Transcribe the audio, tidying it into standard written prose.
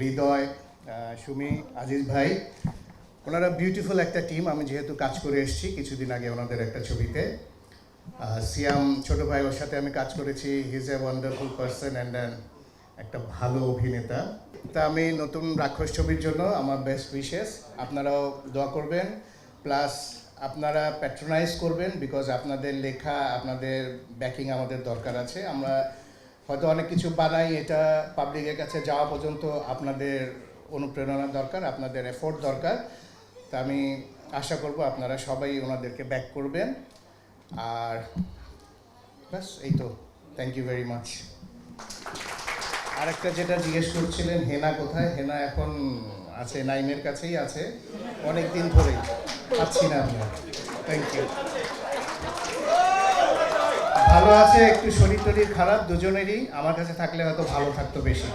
হৃদয়, সুমি, আজিজ ভাই, ওনারা বিউটিফুল একটা টিম। আমি যেহেতু কাজ করে এসেছি কিছুদিন আগে ওনাদের একটা ছবিতে, সিয়াম ছোট ভাই, ওর সাথে আমি কাজ করেছি। He is a wonderful person and একটা ভালো অভিনেতা। তা আমি নতুন রাক্ষস ছবির জন্য আমার বেস্ট উইশেস, আপনারাও দোয়া করবেন, প্লাস আপনারা প্যাট্রোনাইজ করবেন, বিকজ আপনাদের লেখা, আপনাদের ব্যাকিং আমাদের দরকার আছে। আমরা হয়তো অনেক কিছু বানাই, এটা পাবলিকের কাছে যাওয়া পর্যন্ত আপনাদের অনুপ্রেরণা দরকার, আপনাদের এফোর্ট দরকার। তা আমি আশা করব আপনারা সবাই ওনাদেরকে ব্যাক করবেন। আর ব্যাস এই তো, থ্যাংক ইউ ভেরি মাচ। আরেকটা যেটা জিজ্ঞেস করছিলেন, হেনা কোথায়? হেনা এখন আছে, নাইমের কাছেই আছে, অনেক দিন ধরেই পাচ্ছি না আমি। Thank you. ভালো আছে, একটু শরীর টরীর খারাপ দুজনেরই, আমার কাছে থাকলে হয়তো ভালো থাকতো বেশি।